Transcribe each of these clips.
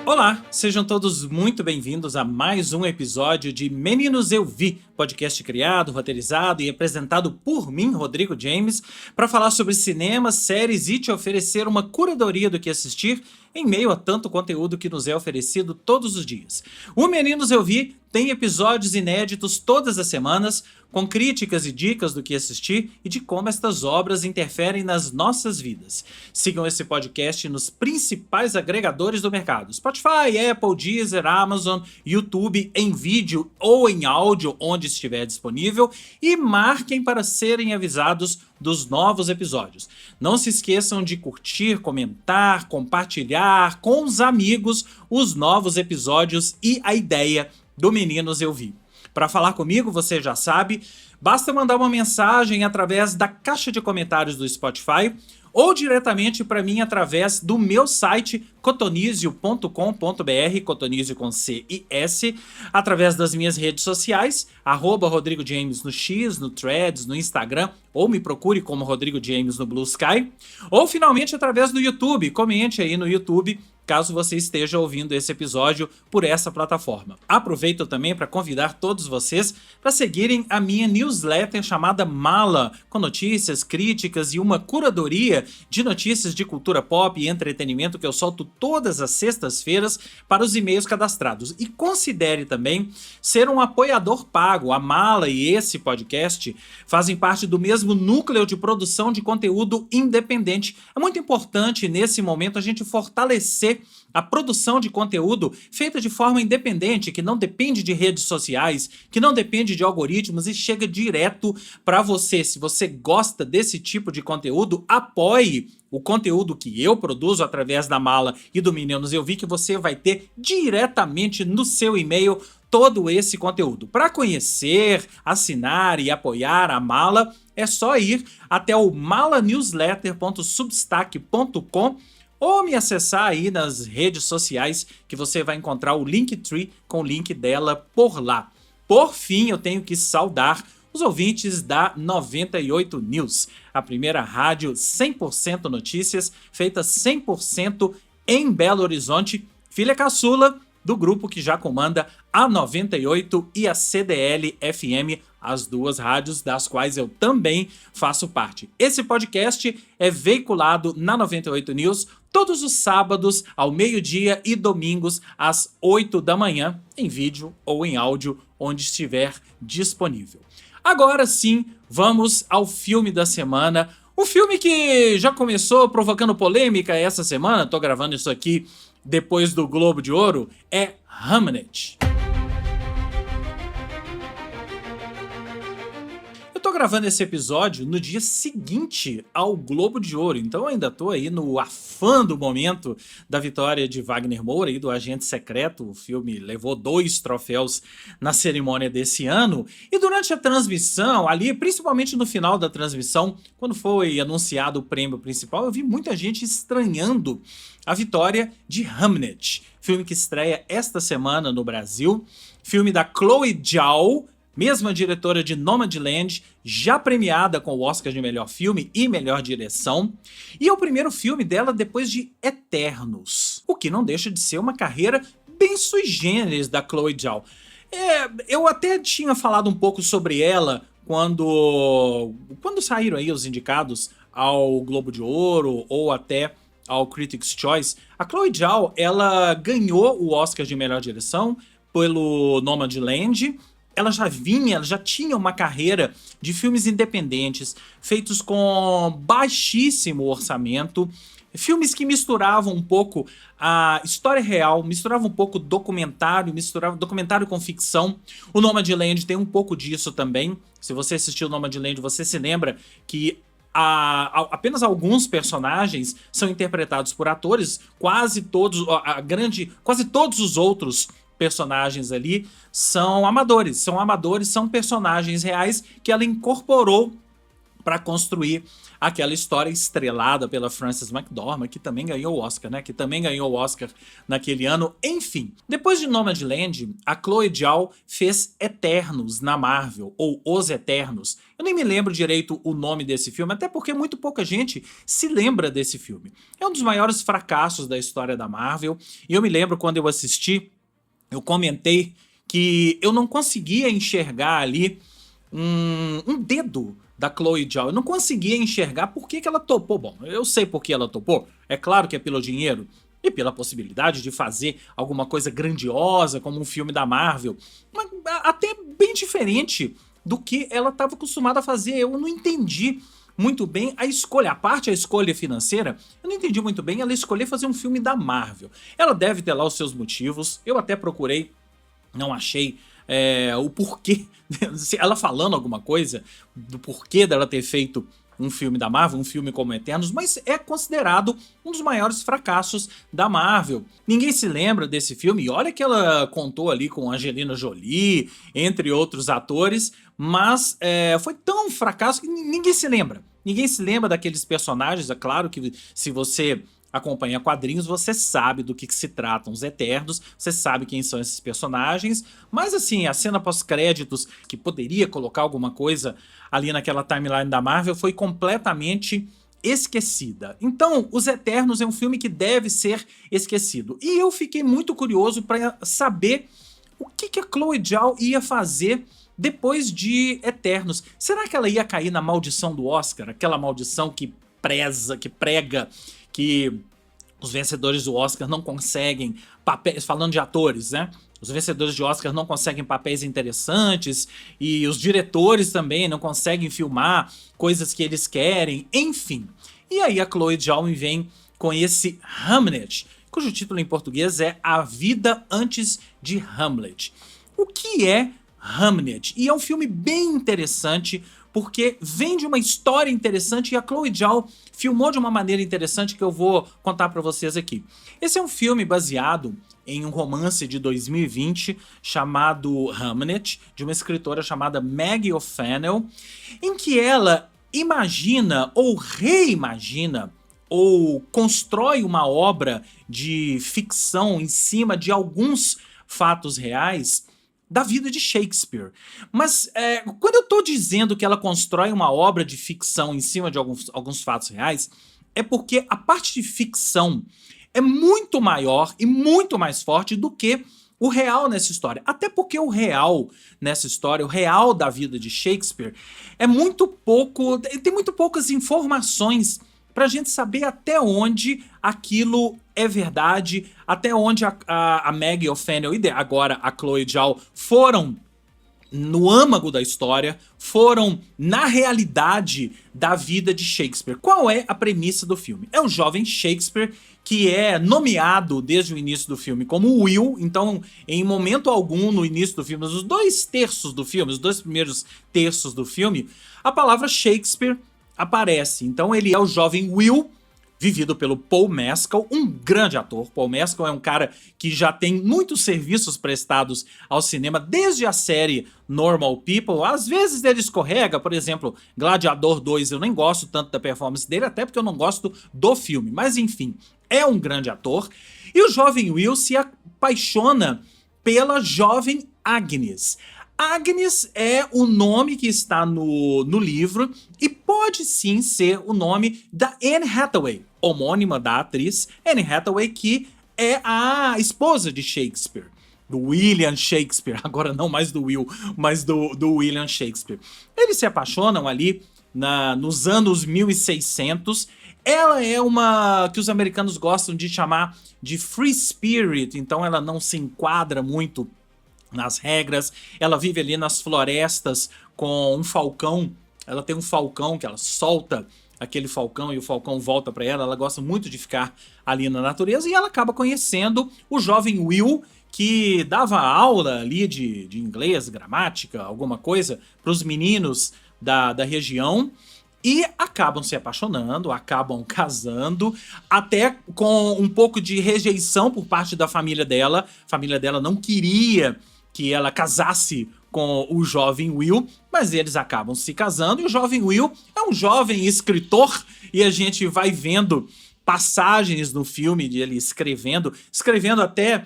Olá, sejam todos muito bem-vindos a mais um episódio de Meninos Eu Vi, podcast criado, roteirizado e apresentado por mim, Rodrigo James, para falar sobre cinema, séries e te oferecer uma curadoria do que assistir em meio a tanto conteúdo que nos é oferecido todos os dias. O Meninos Eu Vi tem episódios inéditos todas as semanas, com críticas e dicas do que assistir e de como estas obras interferem nas nossas vidas. Sigam esse podcast nos principais agregadores do mercado: Spotify, Apple, Deezer, Amazon, YouTube, em vídeo ou em áudio, onde estiver disponível, e marquem para serem avisados dos novos episódios. Não se esqueçam de curtir, comentar, compartilhar com os amigos os novos episódios e a ideia do Meninos Eu Vi. Para falar comigo, você já sabe, basta mandar uma mensagem através da caixa de comentários do Spotify ou diretamente para mim através do meu site cotonizio.com.br, cotonizio com C e S, através das minhas redes sociais, @Rodrigo James no X, no Threads, no Instagram, ou me procure como Rodrigo James no Blue Sky, ou finalmente através do YouTube. Comente aí no YouTube, caso você esteja ouvindo esse episódio por essa plataforma. Aproveito também para convidar todos vocês para seguirem a minha newsletter chamada Mala, com notícias, críticas e uma curadoria de notícias de cultura pop e entretenimento que eu solto todas as sextas-feiras para os e-mails cadastrados. E considere também ser um apoiador pago. A Mala e esse podcast fazem parte do mesmo núcleo de produção de conteúdo independente. É muito importante nesse momento a gente fortalecer a produção de conteúdo feita de forma independente, que não depende de redes sociais, que não depende de algoritmos e chega direto para você. Se você gosta desse tipo de conteúdo, apoie o conteúdo que eu produzo através da Mala e do Meninos Eu Vi, que você vai ter diretamente no seu e-mail todo esse conteúdo. Para conhecer, assinar e apoiar a Mala, é só ir até o malanewsletter.substack.com ou me acessar aí nas redes sociais, que você vai encontrar o Linktree com o link dela por lá. Por fim, eu tenho que saudar os ouvintes da 98 News, a primeira rádio 100% notícias, feita 100% em Belo Horizonte, filha caçula do grupo que já comanda a 98 e a CDL-FM, as duas rádios das quais eu também faço parte. Esse podcast é veiculado na 98 News todos os sábados ao meio-dia e domingos às 8 da manhã, em vídeo ou em áudio, onde estiver disponível. Agora sim, vamos ao filme da semana. O filme que já começou provocando polêmica essa semana, tô gravando isso aqui depois do Globo de Ouro, é Hamnet. Eu tô gravando esse episódio no dia seguinte ao Globo de Ouro, então eu ainda tô aí no afã do momento da vitória de Wagner Moura e do Agente Secreto. O filme levou 2 troféus na cerimônia desse ano, e durante a transmissão, ali, principalmente no final da transmissão, quando foi anunciado o prêmio principal, eu vi muita gente estranhando a vitória de Hamnet, filme que estreia esta semana no Brasil, filme da Chloe Zhao, mesma diretora de Nomadland, já premiada com o Oscar de melhor filme e melhor direção, e é o primeiro filme dela depois de Eternos, o que não deixa de ser uma carreira bem sui generis da Chloe Zhao. Eu até tinha falado um pouco sobre ela quando saíram aí os indicados ao Globo de Ouro ou até ao Critics' Choice. A Chloe Zhao, ela ganhou o Oscar de melhor direção pelo Nomadland. Ela já tinha uma carreira de filmes independentes, feitos com baixíssimo orçamento, filmes que misturavam um pouco a história real, misturavam um pouco documentário, misturavam documentário com ficção. O Nomadland tem um pouco disso também. Se você assistiu o Nomadland, você se lembra que apenas alguns personagens são interpretados por atores, quase todos os outros personagens ali são amadores, são personagens reais que ela incorporou para construir aquela história estrelada pela Frances McDormand, que também ganhou o Oscar, né? Que também ganhou o Oscar naquele ano. Enfim, depois de Nomadland, a Chloe Zhao fez Eternos na Marvel, ou Os Eternos. Eu nem me lembro direito o nome desse filme, até porque muito pouca gente se lembra desse filme. É um dos maiores fracassos da história da Marvel, e eu me lembro quando eu assisti, eu comentei que eu não conseguia enxergar ali um dedo da Chloe Zhao. Eu não conseguia enxergar por que ela topou. Bom, eu sei por que ela topou. É claro que é pelo dinheiro e pela possibilidade de fazer alguma coisa grandiosa, como um filme da Marvel, mas até bem diferente do que ela estava acostumada a fazer. Eu não entendi muito bem a escolha, a escolha financeira, eu não entendi muito bem ela escolher fazer um filme da Marvel. Ela deve ter lá os seus motivos, eu até procurei, não achei o porquê, ela falando alguma coisa do porquê dela ter feito um filme da Marvel, um filme como Eternos, mas é considerado um dos maiores fracassos da Marvel. Ninguém se lembra desse filme, e olha que ela contou ali com Angelina Jolie, entre outros atores, mas foi tão fracasso que ninguém se lembra. Ninguém se lembra daqueles personagens. É claro que se você acompanha quadrinhos, você sabe do que se tratam os Eternos, você sabe quem são esses personagens, mas assim, a cena pós-créditos, que poderia colocar alguma coisa ali naquela timeline da Marvel, foi completamente esquecida. Então, Os Eternos é um filme que deve ser esquecido. E eu fiquei muito curioso para saber o que a Chloe Zhao ia fazer depois de Eternos. Será que ela ia cair na maldição do Oscar? Aquela maldição que prega que os vencedores do Oscar não conseguem papéis, falando de atores, né? Os vencedores de Oscar não conseguem papéis interessantes e os diretores também não conseguem filmar coisas que eles querem, enfim. E aí a Chloe Zhao me vem com esse Hamnet, cujo título em português é A Vida Antes de Hamlet. O que é Hamnet? E é um filme bem interessante, porque vem de uma história interessante e a Chloe Zhao filmou de uma maneira interessante que eu vou contar pra vocês aqui. Esse é um filme baseado em um romance de 2020 chamado Hamnet, de uma escritora chamada Maggie O'Farrell, em que ela imagina ou reimagina ou constrói uma obra de ficção em cima de alguns fatos reais da vida de Shakespeare. Mas quando eu tô dizendo que ela constrói uma obra de ficção em cima de alguns fatos reais, é porque a parte de ficção é muito maior e muito mais forte do que o real nessa história. Até porque o real nessa história, o real da vida de Shakespeare, é muito pouco, tem muito poucas informações pra gente saber até onde aquilo é verdade, até onde a Maggie O'Farrell e agora a Chloe Zhao foram no âmago da história, foram na realidade da vida de Shakespeare. Qual é a premissa do filme? É o jovem Shakespeare que é nomeado desde o início do filme como Will, então em momento algum no início do filme, os 2 terços do filme, os 2 primeiros terços do filme, a palavra Shakespeare aparece. Então ele é o jovem Will, vivido pelo Paul Mescal, um grande ator. Paul Mescal é um cara que já tem muitos serviços prestados ao cinema, desde a série Normal People. Às vezes ele escorrega, por exemplo, Gladiador 2, eu nem gosto tanto da performance dele, até porque eu não gosto do filme. Mas enfim, é um grande ator. E o jovem Will se apaixona pela jovem Agnes. Agnes é o nome que está no livro e pode sim ser o nome da Anne Hathaway, homônima da atriz Anne Hathaway, que é a esposa de Shakespeare, do William Shakespeare, agora não mais do Will, mas do William Shakespeare. Eles se apaixonam ali nos anos 1600. Ela é uma que os americanos gostam de chamar de free spirit, então ela não se enquadra muito nas regras, ela vive ali nas florestas com um falcão, ela tem um falcão que ela solta aquele falcão e o falcão volta para ela gosta muito de ficar ali na natureza e ela acaba conhecendo o jovem Will, que dava aula ali de inglês, gramática, alguma coisa, para os meninos da região. E acabam se apaixonando, acabam casando, até com um pouco de rejeição por parte da família dela. A família dela não queria que ela casasse com o jovem Will, mas eles acabam se casando e o jovem Will é um jovem escritor e a gente vai vendo passagens no filme de ele escrevendo até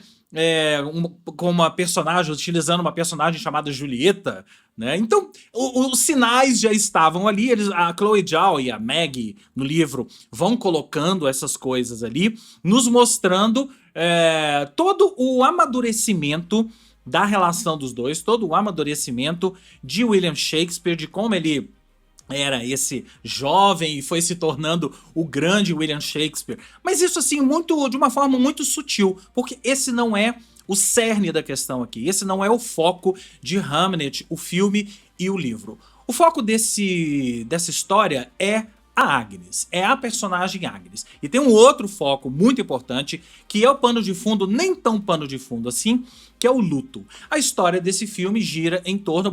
com uma personagem, utilizando uma personagem chamada Julieta, né? Então, os sinais já estavam ali, a Chloe Zhao e a Maggie, no livro, vão colocando essas coisas ali, nos mostrando todo o amadurecimento da relação dos dois, todo o amadurecimento de William Shakespeare, de como ele era esse jovem e foi se tornando o grande William Shakespeare. Mas isso assim, de uma forma muito sutil, porque esse não é o cerne da questão aqui. Esse não é o foco de Hamnet, o filme e o livro. O foco dessa história é a Agnes, é a personagem Agnes. E tem um outro foco muito importante, que é o pano de fundo, nem tão pano de fundo assim, que é o luto. A história desse filme gira em torno...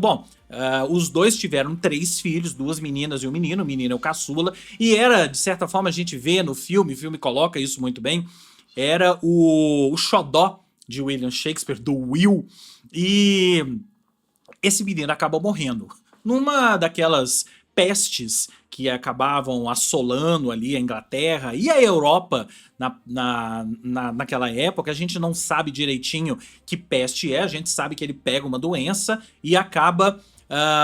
os dois tiveram 3 filhos, 2 meninas e um menino. O menino é o caçula. E era, de certa forma, a gente vê no filme, o filme coloca isso muito bem, era o xodó de William Shakespeare, do Will. E esse menino acaba morrendo numa daquelas pestes que acabavam assolando ali a Inglaterra e a Europa naquela época. A gente não sabe direitinho que peste é, a gente sabe que ele pega uma doença e acaba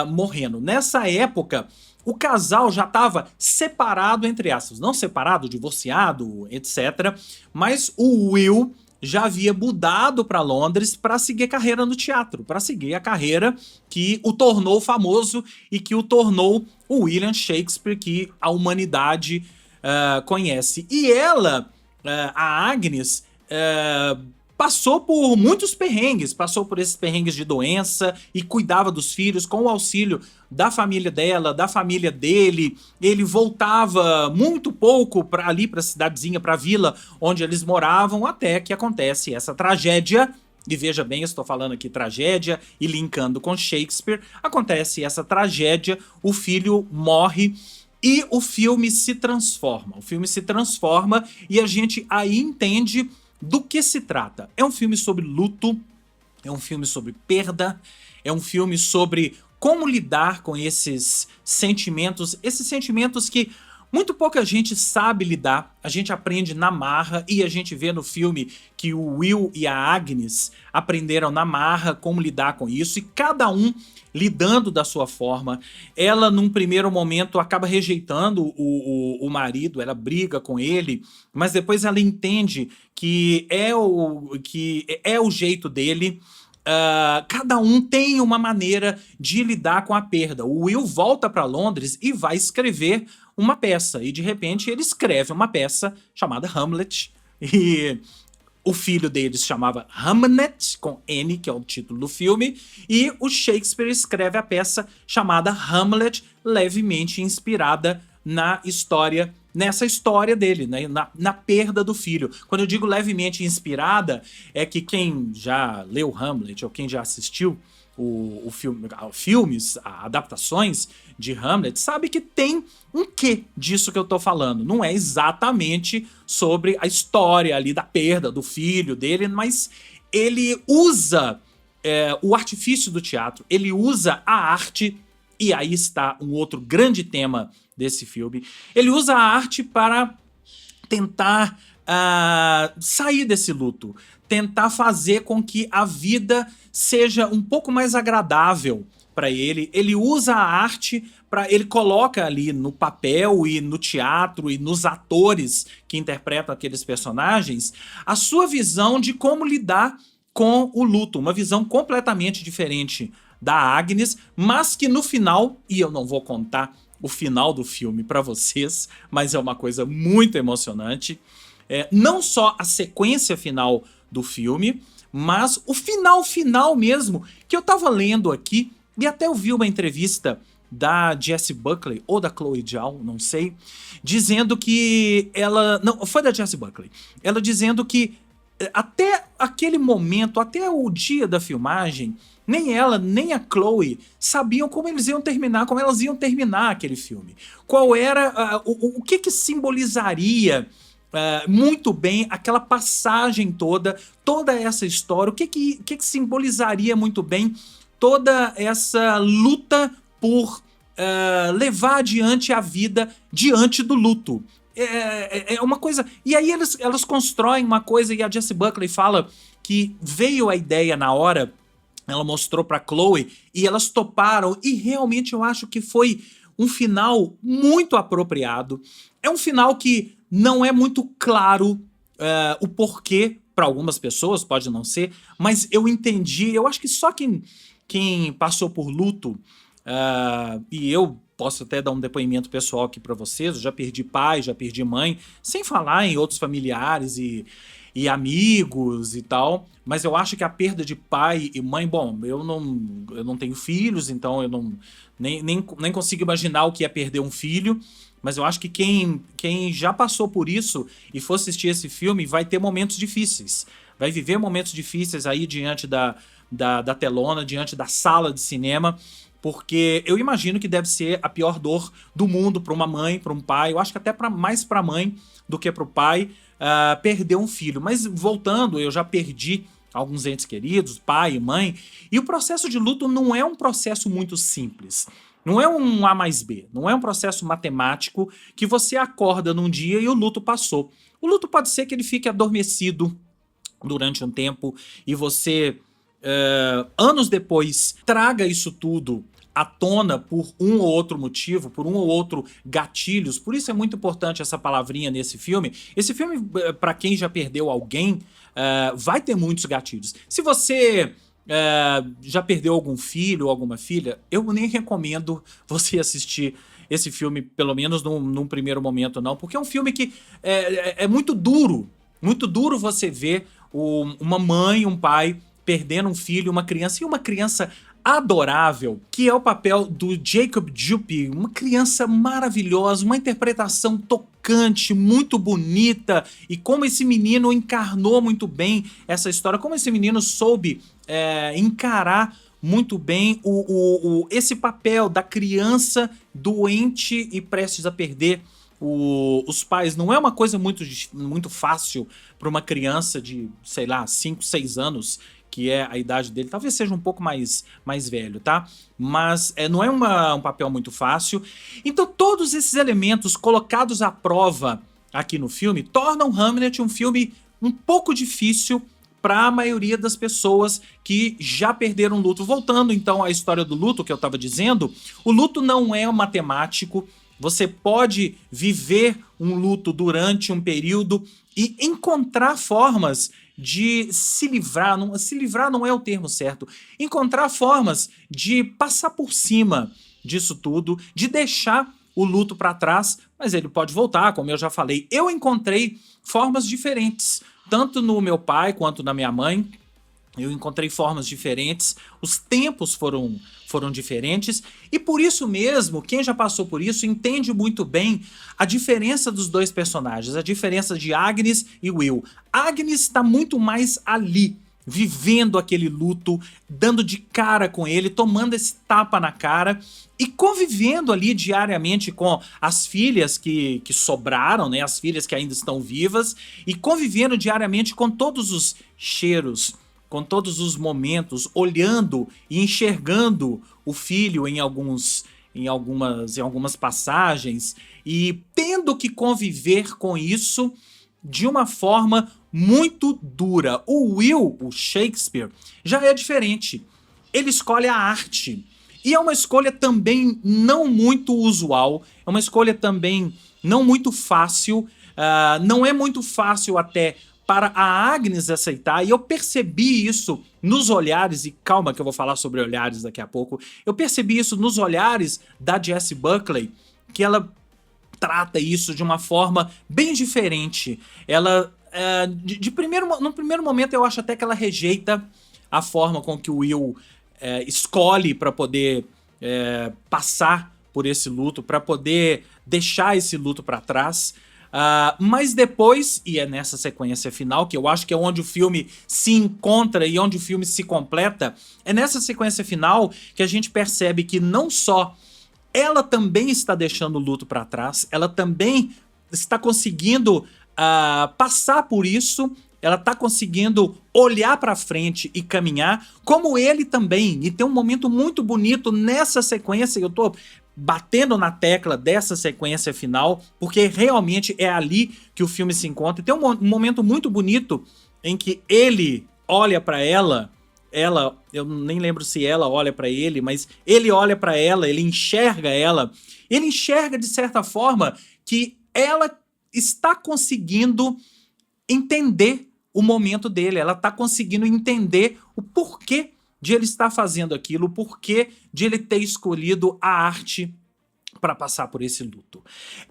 morrendo. Nessa época, o casal já estava separado, entre aspas, não separado, divorciado, etc. Mas o Will já havia mudado para Londres para seguir carreira no teatro, para seguir a carreira que o tornou famoso e que o tornou o William Shakespeare que a humanidade conhece. E ela, a Agnes, passou por muitos perrengues, passou por esses perrengues de doença e cuidava dos filhos com o auxílio da família dela, da família dele. Ele voltava muito pouco para ali, para a cidadezinha, para a vila onde eles moravam, até que acontece essa tragédia. E veja bem, eu estou falando aqui tragédia e linkando com Shakespeare. Acontece essa tragédia, o filho morre e o filme se transforma. O filme se transforma e a gente aí entende do que se trata. É um filme sobre luto, é um filme sobre perda, é um filme sobre como lidar com esses sentimentos que muito pouca gente sabe lidar. A gente aprende na marra e a gente vê no filme que o Will e a Agnes aprenderam na marra como lidar com isso e cada um lidando da sua forma. Ela, num primeiro momento, acaba rejeitando o marido, ela briga com ele, mas depois ela entende que é o jeito dele. Cada um tem uma maneira de lidar com a perda. O Will volta para Londres e vai escrever uma peça, e de repente ele escreve uma peça chamada Hamlet, e o filho deles chamava Hamnet, com N, que é o título do filme, e o Shakespeare escreve a peça chamada Hamlet, levemente inspirada nessa história dele, né? na perda do filho. Quando eu digo levemente inspirada, é que quem já leu Hamlet, ou quem já assistiu filmes, adaptações de Hamlet, sabe que tem um quê disso que eu tô falando. Não é exatamente sobre a história ali da perda do filho dele, mas ele usa o artifício do teatro, ele usa a arte, e aí está um outro grande tema desse filme. Ele usa a arte para tentar sair desse luto, tentar fazer com que a vida seja um pouco mais agradável para ele. Ele usa a arte ele coloca ali no papel e no teatro e nos atores que interpretam aqueles personagens a sua visão de como lidar com o luto, uma visão completamente diferente da Agnes, mas que no final, e eu não vou contar o final do filme para vocês, mas é uma coisa muito emocionante. Não só a sequência final do filme, mas o final mesmo, que eu tava lendo aqui, e até eu vi uma entrevista da Jessie Buckley, ou da Chloe Zhao, não sei, dizendo que ela... Não, foi da Jessie Buckley. Ela dizendo que até aquele momento, até o dia da filmagem, nem ela, nem a Chloe sabiam como eles iam terminar, como elas iam terminar aquele filme. Qual era... o que simbolizaria muito bem aquela passagem toda essa história, o que simbolizaria muito bem toda essa luta por levar adiante a vida diante do luto. É uma coisa. E aí elas constroem uma coisa, e a Jessie Buckley fala que veio a ideia na hora, ela mostrou pra Chloe e elas toparam, e realmente eu acho que foi um final muito apropriado. É um final que não é muito claro o porquê, para algumas pessoas, pode não ser, mas eu entendi, eu acho que só quem passou por luto, e eu posso até dar um depoimento pessoal aqui para vocês, eu já perdi pai, já perdi mãe, sem falar em outros familiares e amigos e tal, mas eu acho que a perda de pai e mãe, bom, eu não tenho filhos, então eu nem consigo imaginar o que é perder um filho, mas eu acho que quem já passou por isso e for assistir esse filme vai ter momentos difíceis, vai viver momentos difíceis aí diante da telona, diante da sala de cinema, porque eu imagino que deve ser a pior dor do mundo para uma mãe, para um pai, eu acho que até mais para a mãe do que para o pai, perder um filho. Mas voltando, eu já perdi alguns entes queridos, pai e mãe, e o processo de luto não é um processo muito simples. Não é um A mais B, não é um processo matemático que você acorda num dia e o luto passou. O luto pode ser que ele fique adormecido durante um tempo e você, anos depois, traga isso tudo à tona por um ou outro motivo, por um ou outro gatilhos. Por isso é muito importante essa palavrinha nesse filme. Esse filme, para quem já perdeu alguém, vai ter muitos gatilhos. Se você já perdeu algum filho ou alguma filha, eu nem recomendo você assistir esse filme, pelo menos num primeiro momento não, porque é um filme que é muito duro você ver uma mãe, um pai perdendo um filho, uma criança, e uma criança adorável, que é o papel do Jacob Dupe, uma criança maravilhosa, uma interpretação tocante, muito bonita, e como esse menino encarnou muito bem essa história, como esse menino soube encarar muito bem esse papel da criança doente e prestes a perder os pais. Não é uma coisa muito fácil para uma criança de, sei lá, 5, 6 anos, que é a idade dele, talvez seja um pouco mais velho, tá? Mas não é um papel muito fácil. Então todos esses elementos colocados à prova aqui no filme tornam Hamlet um filme um pouco difícil para a maioria das pessoas que já perderam luto. Voltando então à história do luto que eu estava dizendo, o luto não é matemático. Você pode viver um luto durante um período e encontrar formas de se livrar não é o termo certo, encontrar formas de passar por cima disso tudo, de deixar o luto para trás, mas ele pode voltar, como eu já falei. Eu encontrei formas diferentes, tanto no meu pai quanto na minha mãe. Eu encontrei formas diferentes, os tempos foram diferentes, e por isso mesmo, quem já passou por isso entende muito bem a diferença dos dois personagens, a diferença de Agnes e Will. Agnes está muito mais ali, vivendo aquele luto, dando de cara com ele, tomando esse tapa na cara e convivendo ali diariamente com as filhas que sobraram, né, as filhas que ainda estão vivas, e convivendo diariamente com todos os cheiros, com todos os momentos, olhando e enxergando o filho em algumas passagens e tendo que conviver com isso de uma forma muito dura. O Will, o Shakespeare, já é diferente. Ele escolhe a arte. E é uma escolha também não muito usual, é uma escolha também não muito fácil, não é muito fácil até para a Agnes aceitar, e eu percebi isso nos olhares, e calma que eu vou falar sobre olhares daqui a pouco, eu percebi isso nos olhares da Jessie Buckley, que ela trata isso de uma forma bem diferente. Ela, no primeiro momento eu acho até que ela rejeita a forma com que o Will escolhe para poder passar por esse luto, para poder deixar esse luto para trás. Mas depois, e é nessa sequência final, que eu acho que é onde o filme se encontra e onde o filme se completa, é nessa sequência final que a gente percebe que não só ela também está deixando o luto para trás, ela também está conseguindo passar por isso, ela tá conseguindo olhar pra frente e caminhar, como ele também. E tem um momento muito bonito nessa sequência, eu tô batendo na tecla dessa sequência final, porque realmente é ali que o filme se encontra. E tem um momento muito bonito em que ele olha pra ela, eu nem lembro se ela olha pra ele, mas ele olha pra ela, ele enxerga de certa forma que ela está conseguindo entender o momento dele, ela tá conseguindo entender o porquê de ele estar fazendo aquilo, o porquê de ele ter escolhido a arte para passar por esse luto.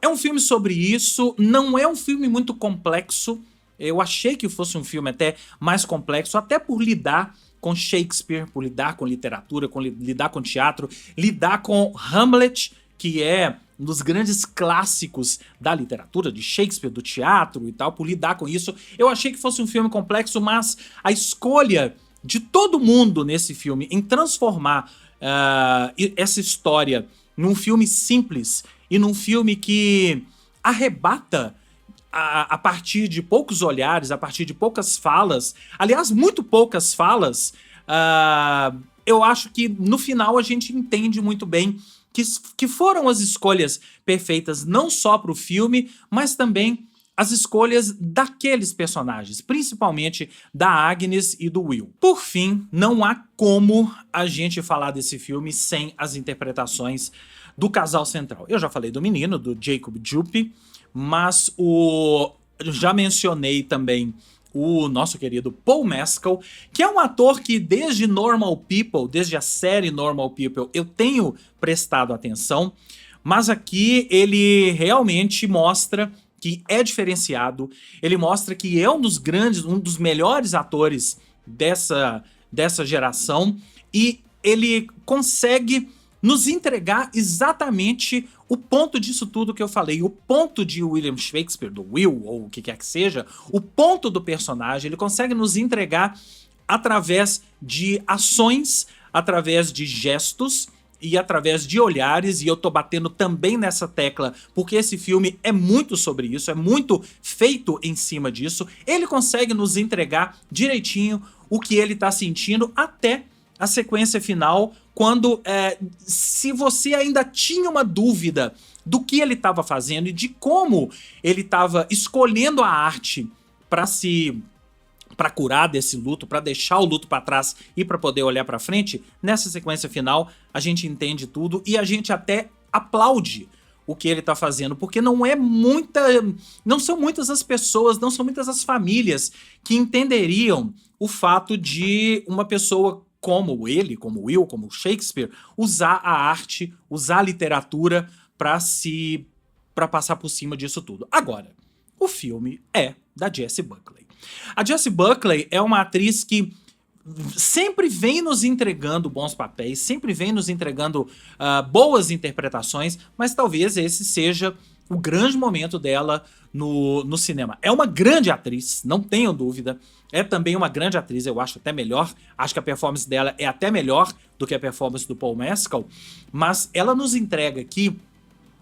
É um filme sobre isso, não é um filme muito complexo, eu achei que fosse um filme até mais complexo, até por lidar com Shakespeare, por lidar com literatura, lidar com teatro, lidar com Hamlet, que é um dos grandes clássicos da literatura, de Shakespeare, do teatro e tal, por lidar com isso. Eu achei que fosse um filme complexo, mas a escolha de todo mundo nesse filme em transformar essa história num filme simples e num filme que arrebata a partir de poucos olhares, a partir de poucas falas, aliás, muito poucas falas, eu acho que no final a gente entende muito bem que foram as escolhas perfeitas não só para o filme, mas também as escolhas daqueles personagens, principalmente da Agnes e do Will. Por fim, não há como a gente falar desse filme sem as interpretações do casal central. Eu já falei do menino, do Jacob Juppé, mas eu já mencionei também o nosso querido Paul Mescal, que é um ator que desde Normal People, desde a série Normal People, eu tenho prestado atenção, mas aqui ele realmente mostra que é diferenciado, ele mostra que é um dos melhores atores dessa geração, e ele consegue nos entregar exatamente o ponto disso tudo que eu falei, o ponto de William Shakespeare, do Will, ou o que quer que seja, o ponto do personagem, ele consegue nos entregar através de ações, através de gestos e através de olhares, e eu tô batendo também nessa tecla, porque esse filme é muito sobre isso, é muito feito em cima disso, ele consegue nos entregar direitinho o que ele tá sentindo até a sequência final, quando se você ainda tinha uma dúvida do que ele estava fazendo e de como ele estava escolhendo a arte para curar desse luto, para deixar o luto para trás e para poder olhar para frente, nessa sequência final a gente entende tudo e a gente até aplaude o que ele tá fazendo, porque não são muitas as pessoas, não são muitas as famílias que entenderiam o fato de uma pessoa como ele, como Will, como Shakespeare, usar a arte, usar a literatura para passar por cima disso tudo. Agora, o filme é da Jessie Buckley. A Jessie Buckley é uma atriz que sempre vem nos entregando bons papéis, sempre vem nos entregando boas interpretações, mas talvez esse seja o grande momento dela no cinema. É uma grande atriz, não tenho dúvida. É também uma grande atriz, eu acho até melhor. Acho que a performance dela é até melhor do que a performance do Paul Mescal. Mas ela nos entrega aqui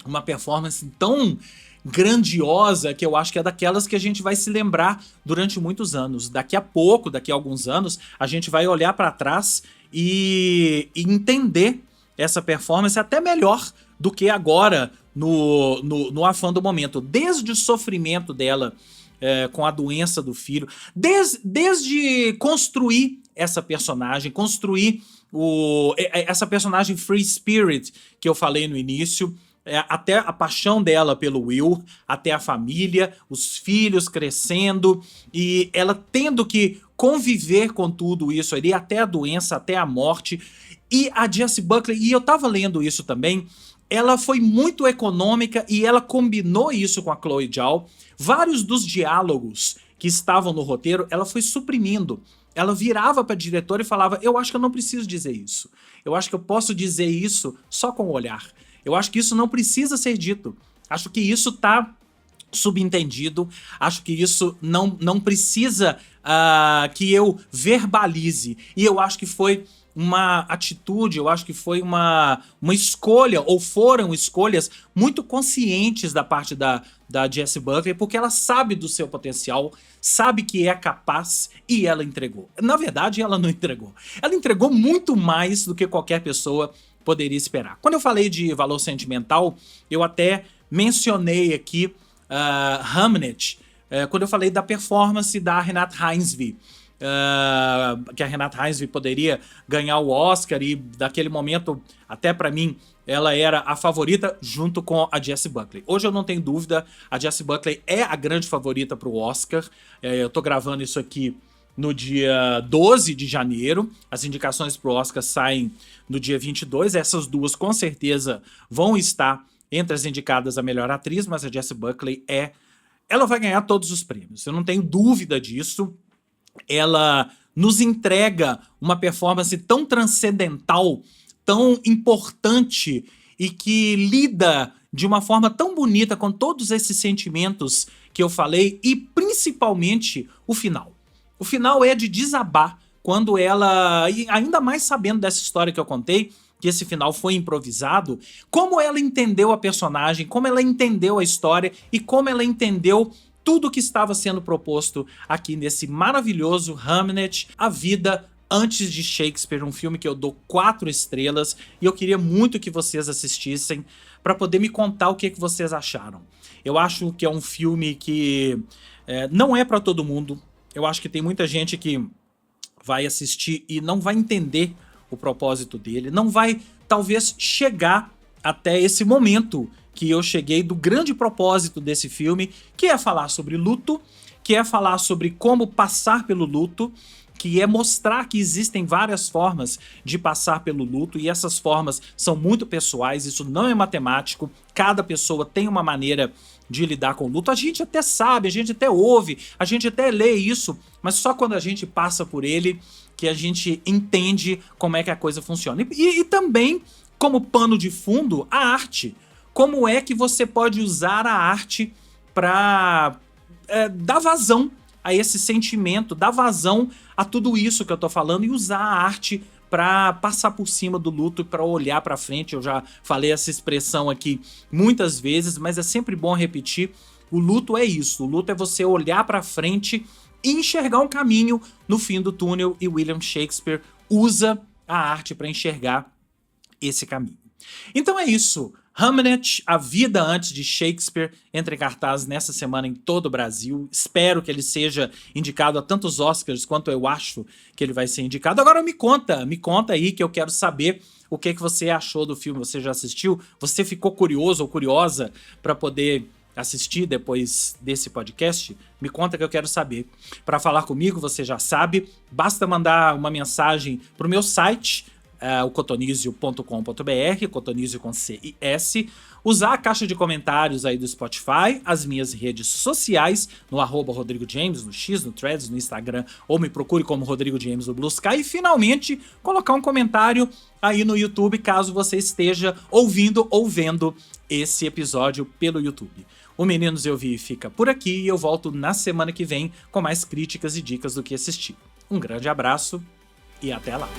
uma performance tão grandiosa que eu acho que é daquelas que a gente vai se lembrar durante muitos anos. Daqui a pouco, daqui a alguns anos, a gente vai olhar para trás e entender essa performance até melhor do que agora no afã do momento. Desde o sofrimento dela com a doença do filho, desde construir essa personagem, construir essa personagem free spirit que eu falei no início, até a paixão dela pelo Will, até a família, os filhos crescendo e ela tendo que conviver com tudo isso ali, até a doença, até a morte. E a Jessie Buckley, e eu tava lendo isso também, ela foi muito econômica e ela combinou isso com a Chloe Zhao. Vários dos diálogos que estavam no roteiro, ela foi suprimindo. Ela virava para a diretora e falava, eu acho que eu não preciso dizer isso. Eu acho que eu posso dizer isso só com o olhar. Eu acho que isso não precisa ser dito. Acho que isso tá subentendido. Acho que isso não precisa que eu verbalize. E eu acho que foi uma atitude, eu acho que foi uma escolha, ou foram escolhas muito conscientes da parte da da Jessie Buckley, porque ela sabe do seu potencial, sabe que é capaz e ela entregou. Na verdade, ela não entregou. Ela entregou muito mais do que qualquer pessoa poderia esperar. Quando eu falei de valor sentimental, eu até mencionei aqui Hamnet, quando eu falei da performance da Renate Reinsve, que a Renate Reinsve poderia ganhar o Oscar e daquele momento, até pra mim, ela era a favorita junto com a Jessie Buckley. Hoje eu não tenho dúvida, a Jessie Buckley é a grande favorita pro Oscar. Eu tô gravando isso aqui no dia 12 de janeiro. As indicações pro Oscar saem no dia 22. Essas duas com certeza vão estar entre as indicadas a melhor atriz, mas a Jessie Buckley ela vai ganhar todos os prêmios. Eu não tenho dúvida disso. Ela nos entrega uma performance tão transcendental, tão importante e que lida de uma forma tão bonita com todos esses sentimentos que eu falei e principalmente o final. O final é de desabar quando ela, e ainda mais sabendo dessa história que eu contei, que esse final foi improvisado, como ela entendeu a personagem, como ela entendeu a história e como ela entendeu tudo que estava sendo proposto aqui nesse maravilhoso Hamnet, A Vida Antes de Shakespeare, um filme que eu dou 4 estrelas e eu queria muito que vocês assistissem para poder me contar o que vocês acharam. Eu acho que é um filme que não é para todo mundo. Eu acho que tem muita gente que vai assistir e não vai entender o propósito dele, não vai talvez chegar até esse momento que eu cheguei do grande propósito desse filme, que é falar sobre luto, que é falar sobre como passar pelo luto, que é mostrar que existem várias formas de passar pelo luto e essas formas são muito pessoais, isso não é matemático, cada pessoa tem uma maneira de lidar com o luto. A gente até sabe, a gente até ouve, a gente até lê isso, mas só quando a gente passa por ele que a gente entende como é que a coisa funciona. E também, como pano de fundo, a arte. Como é que você pode usar a arte para dar vazão a esse sentimento, dar vazão a tudo isso que eu tô falando e usar a arte para passar por cima do luto e para olhar para frente. Eu já falei essa expressão aqui muitas vezes, mas é sempre bom repetir. O luto é isso, o luto é você olhar para frente e enxergar um caminho no fim do túnel, e William Shakespeare usa a arte para enxergar esse caminho. Então é isso. Hamnet, A Vida Antes de Shakespeare, entra em cartaz nessa semana em todo o Brasil. Espero que ele seja indicado a tantos Oscars quanto eu acho que ele vai ser indicado. Agora me conta aí que eu quero saber o que você achou do filme. Você já assistiu? Você ficou curioso ou curiosa para poder assistir depois desse podcast? Me conta que eu quero saber. Para falar comigo, você já sabe, basta mandar uma mensagem pro meu site, o cotonizio.com.br, cotonizio com C e S, usar a caixa de comentários aí do Spotify, as minhas redes sociais, no @RodrigoJames, no X, no Threads, no Instagram, ou me procure como Rodrigo James no Blue Sky, e finalmente colocar um comentário aí no YouTube, caso você esteja ouvindo ou vendo esse episódio pelo YouTube. O Meninos Eu Vi fica por aqui e eu volto na semana que vem com mais críticas e dicas do que assistir. Um grande abraço e até lá!